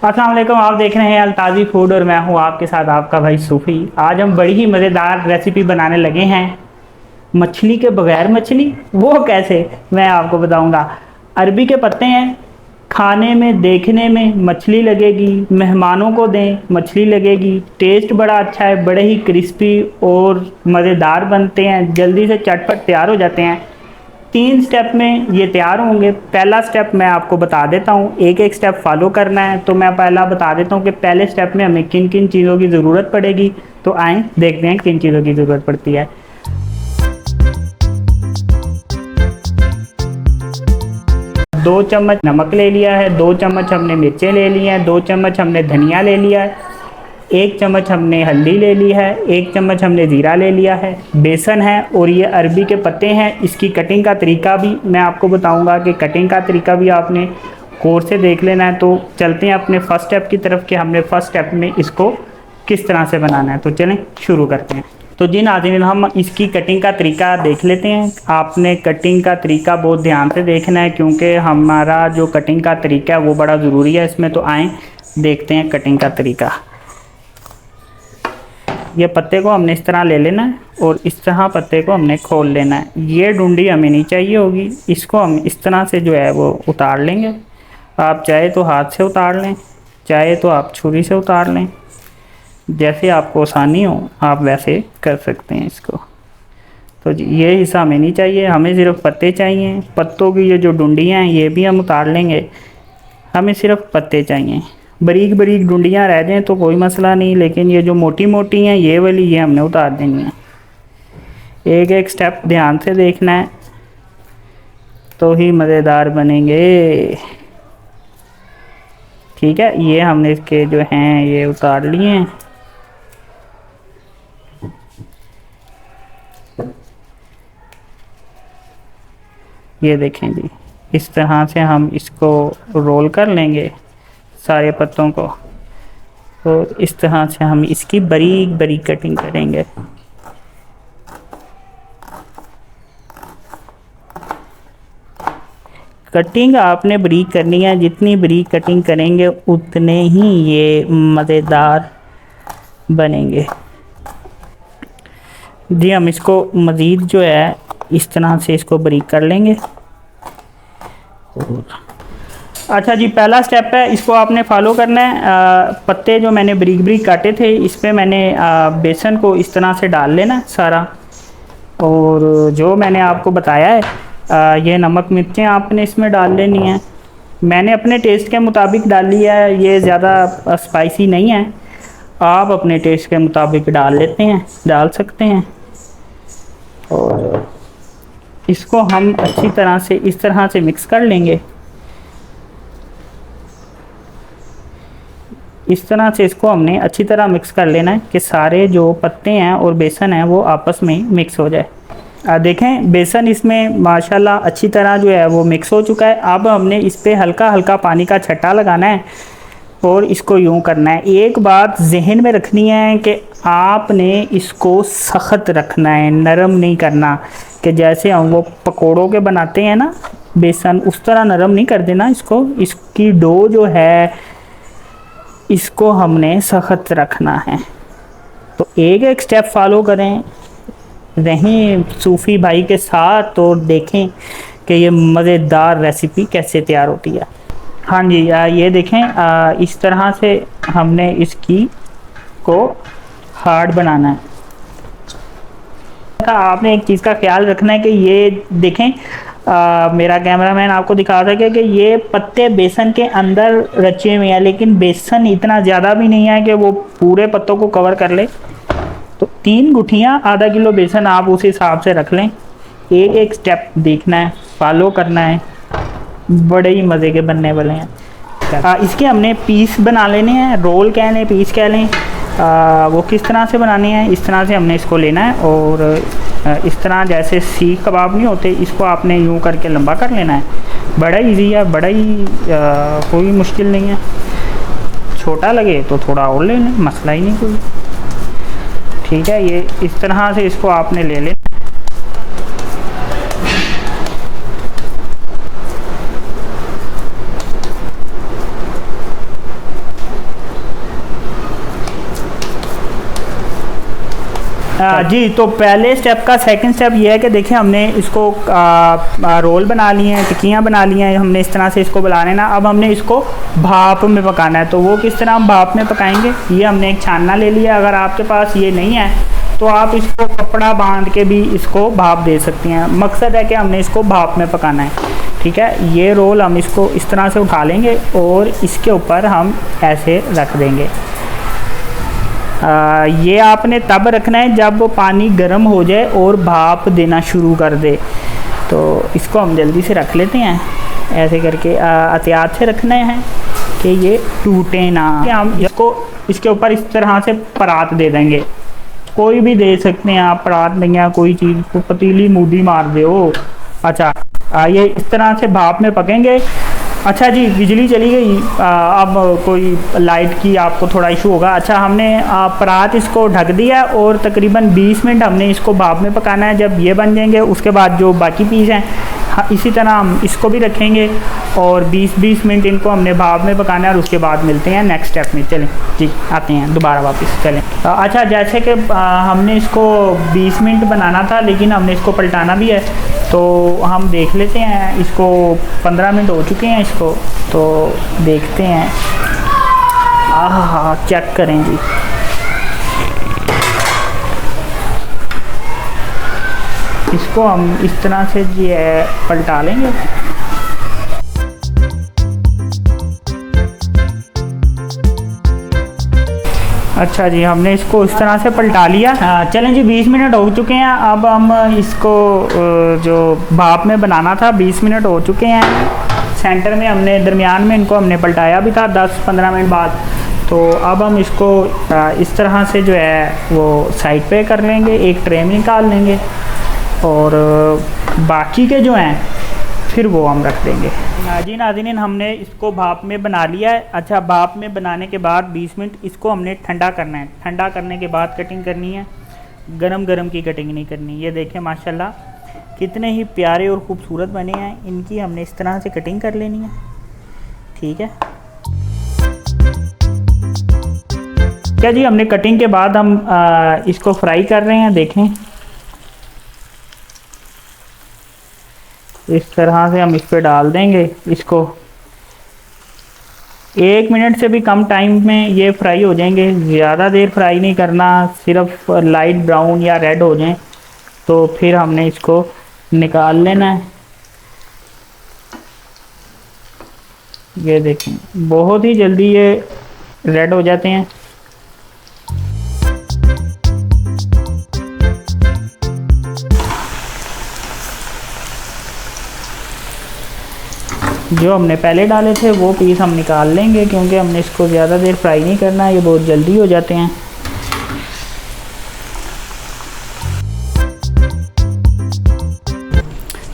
अस्सलाम वालेकुम। आप देख रहे हैं अल्ताजी फूड और मैं हूं आपके साथ आपका भाई सूफ़ी। आज हम बड़ी ही मज़ेदार रेसिपी बनाने लगे हैं। मछली के बगैर मछली, वो कैसे, मैं आपको बताऊंगा। अरबी के पत्ते हैं, खाने में देखने में मछली लगेगी, मेहमानों को दें मछली लगेगी। टेस्ट बड़ा अच्छा है, बड़े ही क्रिस्पी और मज़ेदार बनते हैं, जल्दी से चटपट तैयार हो जाते हैं। 3 स्टेप में ये तैयार होंगे। पहला स्टेप मैं आपको बता देता हूँ, एक एक स्टेप फॉलो करना है। तो मैं पहला बता देता हूँ कि पहले स्टेप में हमें किन किन चीज़ों की ज़रूरत पड़ेगी। तो आएँ देखते हैं किन चीज़ों की ज़रूरत पड़ती है। 2 चम्मच नमक ले लिया है, 2 चम्मच हमने मिर्चें ले ली हैं, 2 चम्मच हमने धनिया ले लिया है, 1 चम्मच हमने हल्दी ले ली है, 1 चम्मच हमने ज़ीरा ले लिया है, बेसन है और ये अरबी के पत्ते हैं। इसकी कटिंग का तरीका भी मैं आपको बताऊंगा कि कटिंग का तरीका भी आपने गौर से देख लेना है। तो चलते हैं अपने फर्स्ट स्टेप की तरफ कि हमने फर्स्ट स्टेप में इसको किस तरह से बनाना है। तो चलें शुरू करते हैं। तो जी नाज़रीन, हम इसकी कटिंग का तरीका देख लेते हैं। आपने कटिंग का तरीका बहुत ध्यान से देखना है क्योंकि हमारा जो कटिंग का तरीका है वो बड़ा ज़रूरी है इसमें। तो आएँ देखते हैं कटिंग का तरीका। ये पत्ते को हमने इस तरह ले लेना है और इस तरह पत्ते को हमने खोल लेना है। ये डुंडी हमें नहीं चाहिए होगी, इसको हम इस तरह से जो है वो उतार लेंगे। आप चाहे तो हाथ से उतार लें, चाहे तो आप छुरी से उतार लें, जैसे आपको आसानी हो आप वैसे कर सकते हैं इसको। तो जी ये हिस्सा हमें नहीं चाहिए, हमें सिर्फ पत्ते चाहिए। पत्तों की ये जो डुंडियाँ हैं ये भी हम उतार लेंगे, हमें सिर्फ पत्ते चाहिए। बारीक बारीक डुंडियाँ रह जाएं तो कोई मसला नहीं, लेकिन ये जो मोटी मोटी हैं ये वाली ये हमने उतार देनी है। एक एक स्टेप ध्यान से देखना है तो ही मज़ेदार बनेंगे। ठीक है, ये हमने इसके जो हैं ये उतार लिए हैं। ये देखें जी, इस तरह से हम इसको रोल कर लेंगे सारे पत्तों को। तो इस तरह से हम इसकी बारीक बारीक कटिंग करेंगे। कटिंग आपने बारीक करनी है, जितनी बारीक कटिंग करेंगे उतने ही ये मज़ेदार बनेंगे। जी हम इसको मज़ीद जो है इस तरह से इसको बारीक कर लेंगे। अच्छा जी, पहला स्टेप है, इसको आपने फॉलो करना है। पत्ते जो मैंने बारीक बारीक काटे थे इस पर मैंने बेसन को इस तरह से डाल लेना सारा। और जो मैंने आपको बताया है ये नमक मिर्चें आपने इसमें डाल लेनी है। मैंने अपने टेस्ट के मुताबिक डाल लिया है, ये ज़्यादा स्पाइसी नहीं है, आप अपने टेस्ट के मुताबिक डाल सकते हैं। और इसको हम अच्छी तरह से इस तरह से मिक्स कर लेंगे। इस तरह से इसको हमने अच्छी तरह मिक्स कर लेना है कि सारे जो पत्ते हैं और बेसन है वो आपस में मिक्स हो जाए। देखें बेसन इसमें माशाल्लाह अच्छी तरह जो है वो मिक्स हो चुका है। अब हमने इस पर हल्का हल्का पानी का छट्टा लगाना है और इसको यूं करना है। एक बात जहन में रखनी है कि आपने इसको सख्त रखना है, नरम नहीं करना। कि जैसे हम वो पकोड़ों के बनाते हैं ना बेसन, उस तरह नरम नहीं कर देना इसको। इसकी डो जो है इसको हमने सख्त रखना है। तो एक एक स्टेप फॉलो करें, रहें सूफ़ी भाई के साथ और देखें कि ये मज़ेदार रेसिपी कैसे तैयार होती है। हाँ जी, ये देखें इस तरह से हमने इसकी को हार्ड बनाना है। आपने एक चीज़ का ख्याल रखना है कि ये देखें मेरा कैमरामैन आपको दिखा सके कि ये पत्ते बेसन के अंदर रचे हुए हैं, लेकिन बेसन इतना ज़्यादा भी नहीं है कि वो पूरे पत्तों को कवर कर ले। तो 3 गुठियाँ आधा किलो बेसन आप उस हिसाब से रख लें। एक एक स्टेप देखना है, फॉलो करना है, बड़े ही मज़े के बनने वाले हैं। इसके हमने पीस बना लेने हैं, रोल कह लें पीस कह लें। वो किस तरह से बनाने हैं, इस तरह से हमने इसको लेना है और इस तरह जैसे सीख कबाब नहीं होते, इसको आपने यूं करके लंबा कर लेना है। बड़ा इजी है, बड़ा ही कोई मुश्किल नहीं है। छोटा लगे तो थोड़ा और ले लें, मसला ही नहीं कोई। ठीक है, ये इस तरह से इसको आपने ले लें। जी, तो पहले स्टेप का सेकंड स्टेप ये है कि देखिए हमने इसको रोल बना लिए हैं, टिक्कियाँ बना ली हैं, हमने इस तरह से इसको बना लेना। अब हमने इसको भाप में पकाना है। तो वो किस तरह हम भाप में पकाएंगे, ये हमने एक छानना ले लिया। अगर आपके पास ये नहीं है तो आप इसको कपड़ा बांध के भी इसको भाप दे सकती हैं। मकसद है कि हमने इसको भाप में पकाना है, ठीक है। ये रोल हम इसको इस तरह से उठा लेंगे और इसके ऊपर हम ऐसे रख देंगे। ये आपने तब रखना है जब वो पानी गर्म हो जाए और भाप देना शुरू कर दे। तो इसको हम जल्दी से रख लेते हैं, ऐसे करके एहतियात से रखना है कि ये टूटे ना। हम इसको इसके ऊपर इस तरह से परात दे देंगे, कोई भी दे सकते हैं आप परात नहीं है, कोई चीज़ को पतीली मूदी मार दे हो। अच्छा, ये इस तरह से भाप में पकेंगे। अच्छा जी, बिजली चली गई, अब कोई लाइट की आपको थोड़ा इशू होगा। अच्छा, हमने परात इसको ढक दिया और तकरीबन 20 मिनट हमने इसको भाप में पकाना है। जब ये बन जाएंगे उसके बाद जो बाकी पीस हैं इसी तरह हम इसको भी रखेंगे और 20-20 मिनट इनको हमने भाप में पकाना है और उसके बाद मिलते हैं नेक्स्ट स्टेप में। चलें जी, आते हैं दोबारा वापस, चलें। अच्छा, जैसे कि हमने इसको 20 मिनट बनाना था लेकिन हमने इसको पलटाना भी है, तो हम देख लेते हैं। इसको 15 मिनट हो चुके हैं इसको, तो देखते हैं। हाँ, चेक करें जी। इसको हम इस तरह से जी है पलटा लेंगे। अच्छा जी, हमने इसको इस तरह से पलटा लिया। चलें जी, 20 मिनट हो चुके हैं। अब हम इसको जो भाप में बनाना था 20 मिनट हो चुके हैं। सेंटर में हमने, दरमियान में इनको हमने पलटाया भी था 10-15 मिनट बाद। तो अब हम इसको इस तरह से जो है वो साइड पे कर लेंगे, एक ट्रे में निकाल लेंगे और बाकी के जो हैं फिर वो हम रख देंगे। जी नाज़रीन, हमने इसको भाप में बना लिया है। अच्छा, भाप में बनाने के बाद 20 मिनट इसको हमने ठंडा करना है। ठंडा करने के बाद कटिंग करनी है, गरम गरम की कटिंग नहीं करनी। ये देखें माशाल्लाह कितने ही प्यारे और ख़ूबसूरत बने हैं। इनकी हमने इस तरह से कटिंग कर लेनी है, ठीक है। क्या जी, हमने कटिंग के बाद हम इसको फ्राई कर रहे हैं। देखें इस तरह से हम इस पे डाल देंगे इसको। 1 मिनट से भी कम टाइम में ये फ्राई हो जाएंगे। ज़्यादा देर फ्राई नहीं करना, सिर्फ लाइट ब्राउन या रेड हो जाएं तो फिर हमने इसको निकाल लेना है। ये देखें बहुत ही जल्दी ये रेड हो जाते हैं। जो हमने पहले डाले थे वो पीस हम निकाल लेंगे क्योंकि हमने इसको ज़्यादा देर फ्राई नहीं करना, ये बहुत जल्दी हो जाते हैं।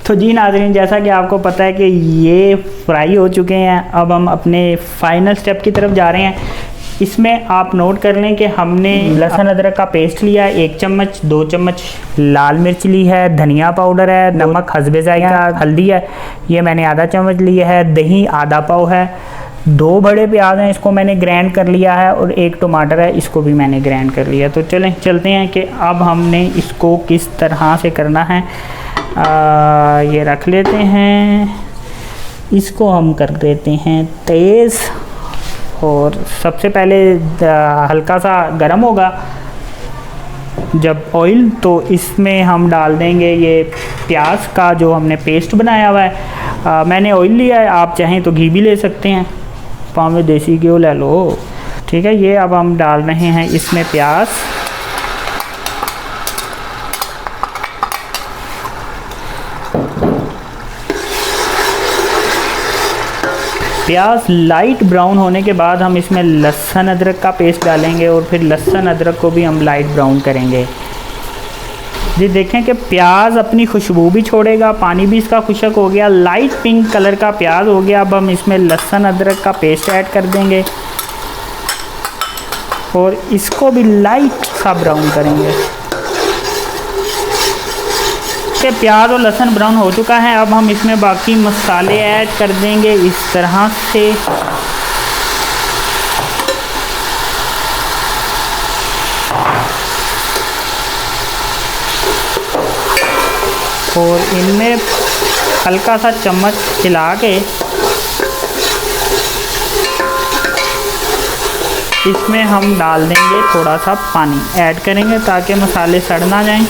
तो जी नाज़रीन, जैसा कि आपको पता है कि ये फ्राई हो चुके हैं। अब हम अपने फाइनल स्टेप की तरफ जा रहे हैं। इसमें आप नोट कर लें कि हमने लहसुन अदरक का पेस्ट लिया है 1 चम्मच, 2 चम्मच लाल मिर्च ली है, धनिया पाउडर है, नमक हस्बे जायका, हल्दी है, ये मैंने आधा चम्मच लिया है, दही आधा पाव है, 2 बड़े प्याज हैं, इसको मैंने ग्राइंड कर लिया है, और 1 टमाटर है, इसको भी मैंने ग्राइंड कर लिया। तो चलें चलते हैं कि अब हमने इसको किस तरह से करना है। ये रख लेते हैं, इसको हम कर देते हैं तेज़, और सबसे पहले हल्का सा गर्म होगा जब ऑयल, तो इसमें हम डाल देंगे ये प्याज का जो हमने पेस्ट बनाया हुआ है। मैंने ऑयल लिया है, आप चाहें तो घी भी ले सकते हैं, पाँव में देसी घी ले लो, ठीक है। ये अब हम डाल रहे हैं इसमें प्याज। प्याज लाइट ब्राउन होने के बाद हम इसमें लहसुन अदरक का पेस्ट डालेंगे और फिर लहसुन अदरक को भी हम लाइट ब्राउन करेंगे। जी देखें कि प्याज अपनी खुशबू भी छोड़ेगा, पानी भी इसका खुशक हो गया, लाइट पिंक कलर का प्याज हो गया। अब हम इसमें लहसुन अदरक का पेस्ट ऐड कर देंगे और इसको भी लाइट सा ब्राउन करेंगे। के प्याज और लहसुन ब्राउन हो चुका है। अब हम इसमें बाकी मसाले ऐड कर देंगे इस तरह से। और इनमें हल्का सा चम्मच हिला के इसमें हम डाल देंगे थोड़ा सा पानी ऐड करेंगे ताकि मसाले सड़ ना जाएं।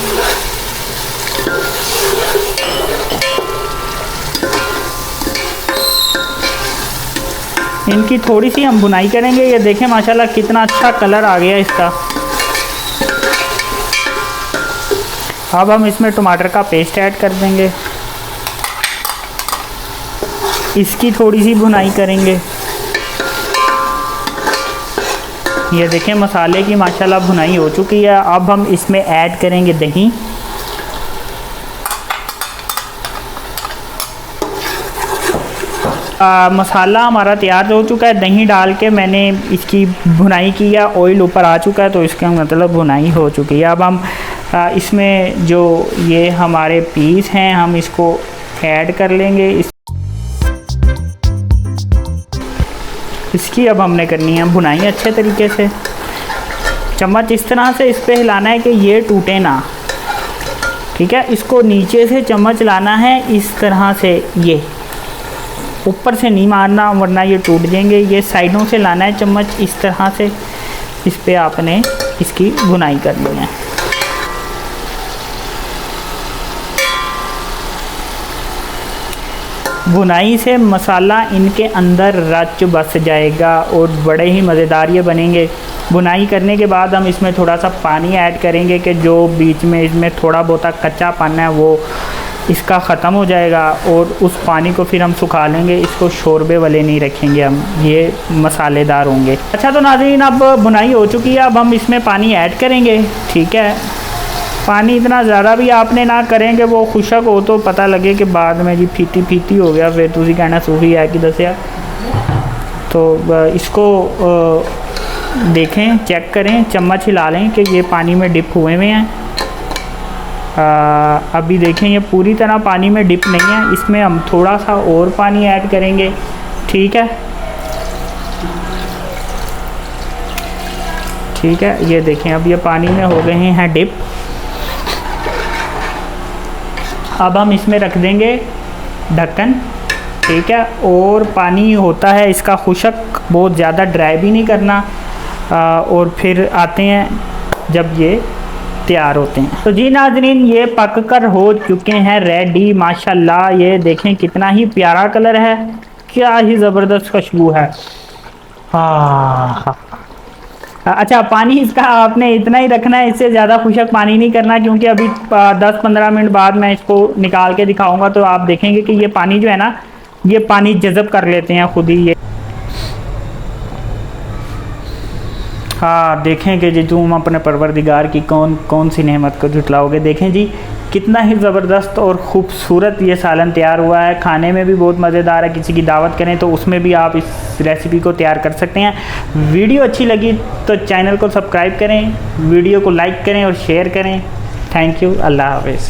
इनकी थोड़ी सी हम भुनाई करेंगे। ये देखें माशाल्लाह कितना अच्छा कलर आ गया इसका। अब हम इसमें टमाटर का पेस्ट ऐड कर देंगे, इसकी थोड़ी सी भुनाई करेंगे। ये देखें मसाले की माशाल्लाह भुनाई हो चुकी है। अब हम इसमें ऐड करेंगे दही। मसाला हमारा तैयार हो चुका है। दही डाल के मैंने इसकी भुनाई की है, ऑयल ऊपर आ चुका है, तो इसका मतलब भुनाई हो चुकी है। अब हम इसमें जो ये हमारे पीस हैं हम इसको ऐड कर लेंगे। इसकी अब हमने करनी है भुनाई अच्छे तरीके से। चम्मच इस तरह से इस पे हिलाना है कि ये टूटे ना, ठीक है। इसको नीचे से चम्मच लाना है इस तरह से, ये ऊपर से नहीं मारना वरना ये टूट जाएंगे। ये साइडों से लाना है चम्मच इस तरह से, इस पे आपने इसकी भुनाई करनी है। भुनाई से मसाला इनके अंदर रच बस जाएगा और बड़े ही मज़ेदार ये बनेंगे। भुनाई करने के बाद हम इसमें थोड़ा सा पानी ऐड करेंगे कि जो बीच में इसमें थोड़ा बहुत कच्चा पानी है वो इसका ख़त्म हो जाएगा और उस पानी को फिर हम सुखा लेंगे। इसको शोरबे वाले नहीं रखेंगे हम, ये मसालेदार होंगे। अच्छा तो नाज़रीन अब भुनाई हो चुकी है। अब हम इसमें पानी ऐड करेंगे, ठीक है। पानी इतना ज़्यादा भी आपने ना करेंगे वो खुशक हो तो पता लगे कि बाद में जी फीती फीती हो गया, फिर तुसी कहना सूफी है कि दसिया। तो इसको देखें, चेक करें, चम्मच हिला लें कि ये पानी में डिप हुए हुए हैं। अभी देखें ये पूरी तरह पानी में डिप नहीं है, इसमें हम थोड़ा सा और पानी ऐड करेंगे, ठीक है। ठीक है, ये देखें अब ये पानी में हो गए हैं डिप। अब हम इसमें रख देंगे ढक्कन, ठीक है। और पानी होता है इसका खुशक, बहुत ज़्यादा ड्राई भी नहीं करना। और फिर आते हैं जब ये तैयार होते हैं। तो जी नाज़रीन ये पक कर हो चुके हैं रेडी माशाल्लाह। ये देखें कितना ही प्यारा कलर है, क्या ही ज़बरदस्त खुशबू है। हाँ अच्छा, पानी इसका आपने इतना ही रखना है, इससे ज़्यादा खुशक पानी नहीं करना, क्योंकि अभी 10-15 मिनट बाद मैं इसको निकाल के दिखाऊंगा तो आप देखेंगे कि ये पानी जो है ना, ये पानी जज़ब कर लेते हैं खुद ही ये। हाँ देखें कि जी तुम अपने परवरदिगार की कौन कौन सी नेमत को झुटलाओगे। देखें जी कितना ही ज़बरदस्त और ख़ूबसूरत ये सालन तैयार हुआ है। खाने में भी बहुत मज़ेदार है, किसी की दावत करें तो उसमें भी आप इस रेसिपी को तैयार कर सकते हैं। वीडियो अच्छी लगी तो चैनल को सब्सक्राइब करें, वीडियो को लाइक करें और शेयर करें। थैंक यू, अल्लाह हाफ़िज़।